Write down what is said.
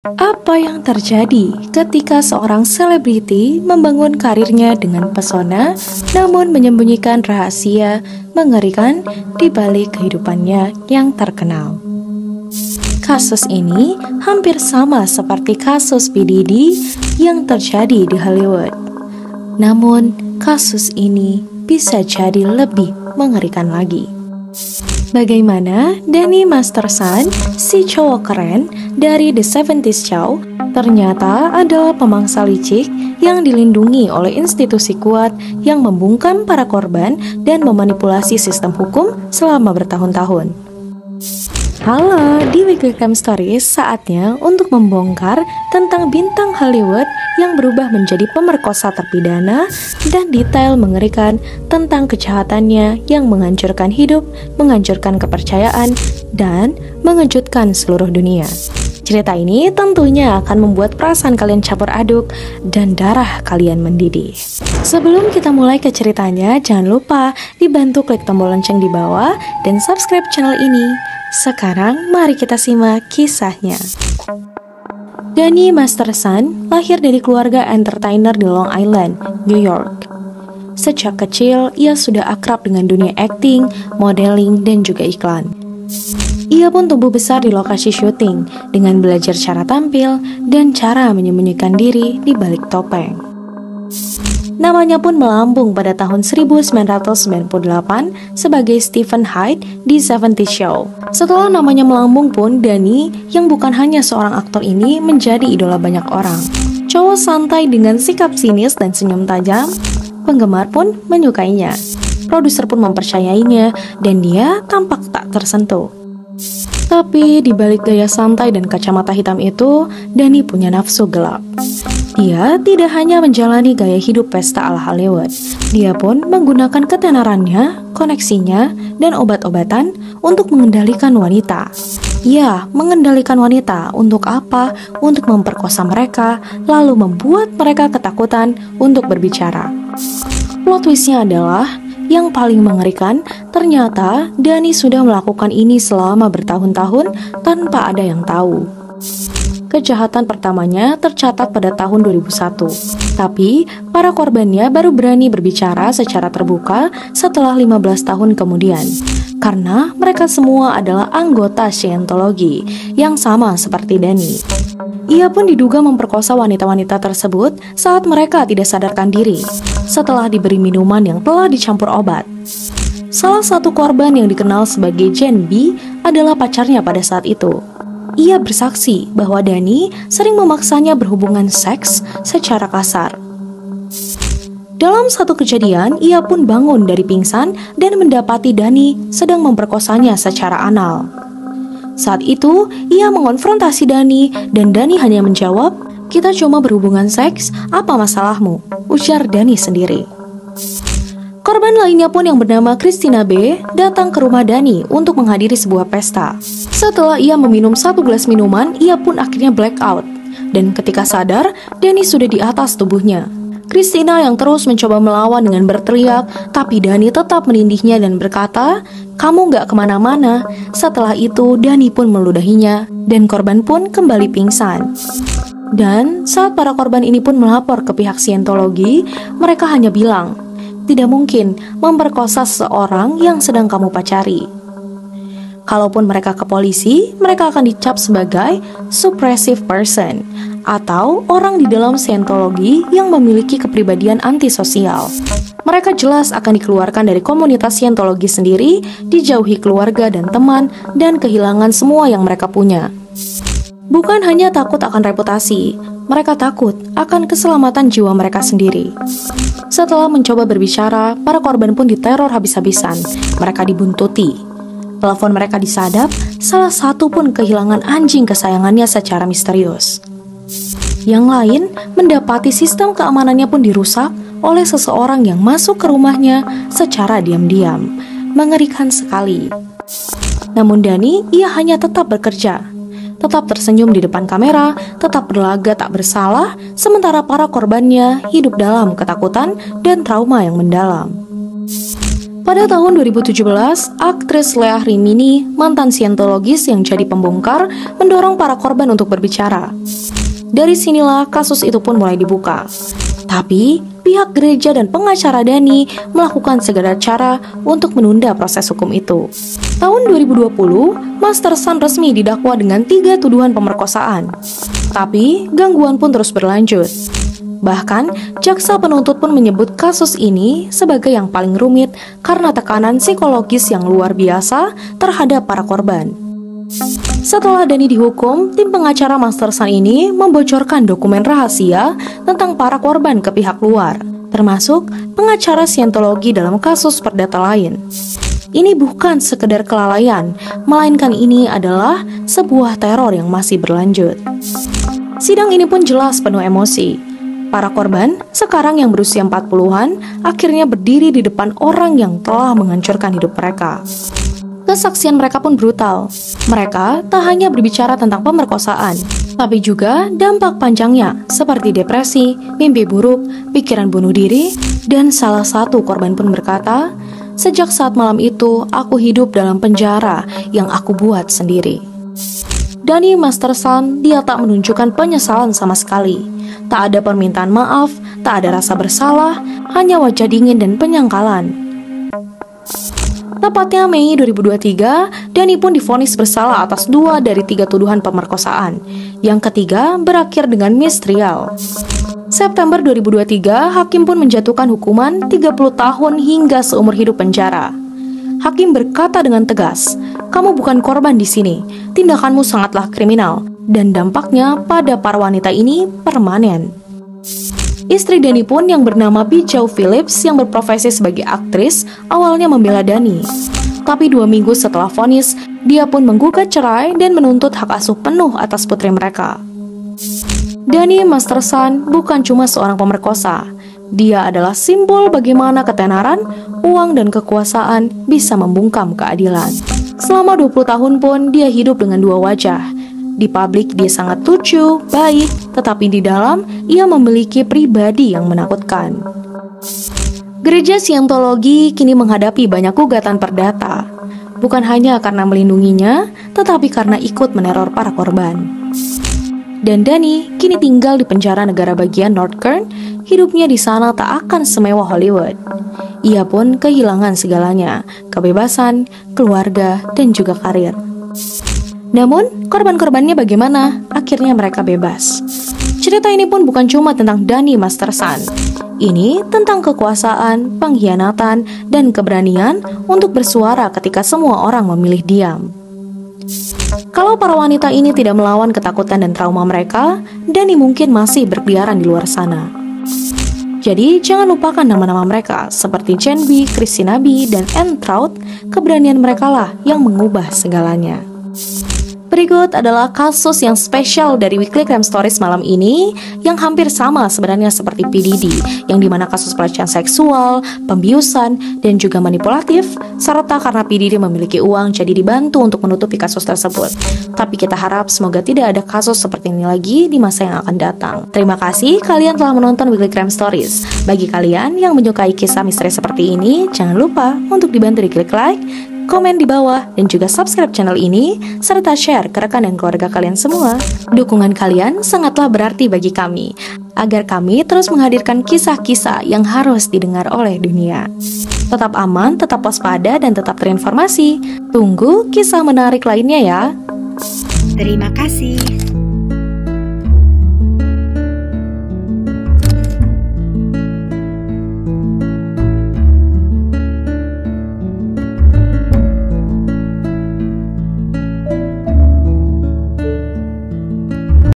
Apa yang terjadi ketika seorang selebriti membangun karirnya dengan pesona, namun menyembunyikan rahasia mengerikan di balik kehidupannya yang terkenal? Kasus ini hampir sama seperti kasus P. Diddy yang terjadi di Hollywood. Namun, kasus ini bisa jadi lebih mengerikan lagi. Bagaimana Danny Masterson, si cowok keren dari The 70s Show, ternyata adalah pemangsa licik yang dilindungi oleh institusi kuat yang membungkam para korban dan memanipulasi sistem hukum selama bertahun-tahun. Halo, di Weekly Crime Stories saatnya untuk membongkar tentang bintang Hollywood yang berubah menjadi pemerkosa terpidana dan detail mengerikan tentang kejahatannya yang menghancurkan hidup, menghancurkan kepercayaan, dan mengejutkan seluruh dunia. Cerita ini tentunya akan membuat perasaan kalian campur aduk dan darah kalian mendidih. Sebelum kita mulai ke ceritanya, jangan lupa dibantu klik tombol lonceng di bawah dan subscribe channel ini. Sekarang mari kita simak kisahnya. Danny Masterson lahir dari keluarga entertainer di Long Island, New York. Sejak kecil, ia sudah akrab dengan dunia acting, modeling, dan juga iklan. Ia pun tumbuh besar di lokasi syuting dengan belajar cara tampil dan cara menyembunyikan diri di balik topeng. Namanya pun melambung pada tahun 1998 sebagai Stephen Hyde di 70s Show. Setelah namanya melambung pun, Danny yang bukan hanya seorang aktor ini menjadi idola banyak orang. Cowok santai dengan sikap sinis dan senyum tajam, penggemar pun menyukainya. Produser pun mempercayainya dan dia tampak tak tersentuh. Tapi di balik gaya santai dan kacamata hitam itu, Danny punya nafsu gelap. Dia tidak hanya menjalani gaya hidup pesta ala Hollywood, dia pun menggunakan ketenarannya, koneksinya, dan obat-obatan untuk mengendalikan wanita. Ya, mengendalikan wanita untuk apa? Untuk memperkosa mereka, lalu membuat mereka ketakutan untuk berbicara. Plot twist-nya adalah, yang paling mengerikan, ternyata Danny sudah melakukan ini selama bertahun-tahun tanpa ada yang tahu. Kejahatan pertamanya tercatat pada tahun 2001, tapi para korbannya baru berani berbicara secara terbuka setelah 15 tahun kemudian. Karena mereka semua adalah anggota Scientology yang sama seperti Danny. Ia pun diduga memperkosa wanita-wanita tersebut saat mereka tidak sadarkan diri, setelah diberi minuman yang telah dicampur obat. Salah satu korban yang dikenal sebagai Jane B adalah pacarnya pada saat itu. Ia bersaksi bahwa Danny sering memaksanya berhubungan seks secara kasar. Dalam satu kejadian, ia pun bangun dari pingsan dan mendapati Danny sedang memperkosanya secara anal. Saat itu, ia mengonfrontasi Danny dan Danny hanya menjawab, "Kita cuma berhubungan seks, apa masalahmu?" ujar Danny sendiri. Korban lainnya pun yang bernama Christina B datang ke rumah Danny untuk menghadiri sebuah pesta. Setelah ia meminum satu gelas minuman, ia pun akhirnya blackout. Dan ketika sadar, Danny sudah di atas tubuhnya. Christina yang terus mencoba melawan dengan berteriak, tapi Danny tetap menindihnya dan berkata, "Kamu gak kemana-mana." Setelah itu, Danny pun meludahinya, dan korban pun kembali pingsan. Dan saat para korban ini pun melapor ke pihak Scientology, mereka hanya bilang, "Tidak mungkin memperkosa seseorang yang sedang kamu pacari." Kalaupun mereka ke polisi, mereka akan dicap sebagai suppressive person atau orang di dalam Scientology yang memiliki kepribadian antisosial. Mereka jelas akan dikeluarkan dari komunitas Scientology sendiri, dijauhi keluarga dan teman, dan kehilangan semua yang mereka punya. Bukan hanya takut akan reputasi, mereka takut akan keselamatan jiwa mereka sendiri. Setelah mencoba berbicara, para korban pun diteror habis-habisan. Mereka dibuntuti. Telepon mereka disadap, salah satu pun kehilangan anjing kesayangannya secara misterius. Yang lain mendapati sistem keamanannya pun dirusak oleh seseorang yang masuk ke rumahnya secara diam-diam. Mengerikan sekali. Namun Danny, ia hanya tetap bekerja. Tetap tersenyum di depan kamera, tetap berlagak tak bersalah, sementara para korbannya hidup dalam ketakutan dan trauma yang mendalam. Pada tahun 2017, aktris Leah Remini, mantan Scientologist yang jadi pembongkar, mendorong para korban untuk berbicara. Dari sinilah kasus itu pun mulai dibuka. Tapi, pihak gereja dan pengacara Dani melakukan segala cara untuk menunda proses hukum itu. Tahun 2020, Master Sun resmi didakwa dengan 3 tuduhan pemerkosaan. Tapi, gangguan pun terus berlanjut. Bahkan, jaksa penuntut pun menyebut kasus ini sebagai yang paling rumit karena tekanan psikologis yang luar biasa terhadap para korban. Setelah Dani dihukum, tim pengacara Master Sun ini membocorkan dokumen rahasia tentang para korban ke pihak luar, termasuk pengacara Scientology dalam kasus perdata lain. Ini bukan sekedar kelalaian, melainkan ini adalah sebuah teror yang masih berlanjut. Sidang ini pun jelas penuh emosi. Para korban, sekarang yang berusia 40-an, akhirnya berdiri di depan orang yang telah menghancurkan hidup mereka. Kesaksian mereka pun brutal. Mereka tak hanya berbicara tentang pemerkosaan, tapi juga dampak panjangnya seperti depresi, mimpi buruk, pikiran bunuh diri, dan salah satu korban pun berkata, "Sejak saat malam itu, aku hidup dalam penjara yang aku buat sendiri." Dani Master Sun, dia tak menunjukkan penyesalan sama sekali. Tak ada permintaan maaf, tak ada rasa bersalah, hanya wajah dingin dan penyangkalan. Tepatnya Mei 2023, Dani pun divonis bersalah atas 2 dari 3 tuduhan pemerkosaan. Yang ketiga berakhir dengan mistrial. September 2023, hakim pun menjatuhkan hukuman 30 tahun hingga seumur hidup penjara. Hakim berkata dengan tegas, "Kamu bukan korban di sini. Tindakanmu sangatlah kriminal, dan dampaknya pada para wanita ini permanen." Istri Dani pun yang bernama Bijou Phillips yang berprofesi sebagai aktris awalnya membela Dani. Tapi 2 minggu setelah vonis, dia pun menggugat cerai dan menuntut hak asuh penuh atas putri mereka. Dani Master Sun bukan cuma seorang pemerkosa. Dia adalah simbol bagaimana ketenaran, uang, dan kekuasaan bisa membungkam keadilan. Selama 20 tahun pun dia hidup dengan 2 wajah. Di publik dia sangat lucu, baik, tetapi di dalam ia memiliki pribadi yang menakutkan. Gereja Scientology kini menghadapi banyak gugatan perdata, bukan hanya karena melindunginya, tetapi karena ikut meneror para korban. Dan Dani kini tinggal di penjara negara bagian North Kern. Hidupnya di sana tak akan semewah Hollywood. Ia pun kehilangan segalanya, kebebasan, keluarga, dan juga karir. Namun, korban-korbannya bagaimana? Akhirnya mereka bebas. Cerita ini pun bukan cuma tentang Dani Master Sun. Ini tentang kekuasaan, pengkhianatan, dan keberanian untuk bersuara ketika semua orang memilih diam. Kalau para wanita ini tidak melawan ketakutan dan trauma mereka, Dani mungkin masih berkeliaran di luar sana. Jadi, jangan lupakan nama-nama mereka seperti Jen B, Christina B, dan Anne Trout. Keberanian mereka lah yang mengubah segalanya. Berikut adalah kasus yang spesial dari Weekly Crime Stories malam ini, yang hampir sama sebenarnya seperti P. Diddy, yang dimana kasus pelecehan seksual, pembiusan, dan juga manipulatif, serta karena P. Diddy memiliki uang jadi dibantu untuk menutupi kasus tersebut. Tapi kita harap semoga tidak ada kasus seperti ini lagi di masa yang akan datang. Terima kasih kalian telah menonton Weekly Crime Stories. Bagi kalian yang menyukai kisah misteri seperti ini, jangan lupa untuk dibantu diklik like, komen di bawah, dan juga subscribe channel ini, serta share ke rekan dan keluarga kalian semua. Dukungan kalian sangatlah berarti bagi kami, agar kami terus menghadirkan kisah-kisah yang harus didengar oleh dunia. Tetap aman, tetap waspada, dan tetap terinformasi. Tunggu kisah menarik lainnya ya. Terima kasih.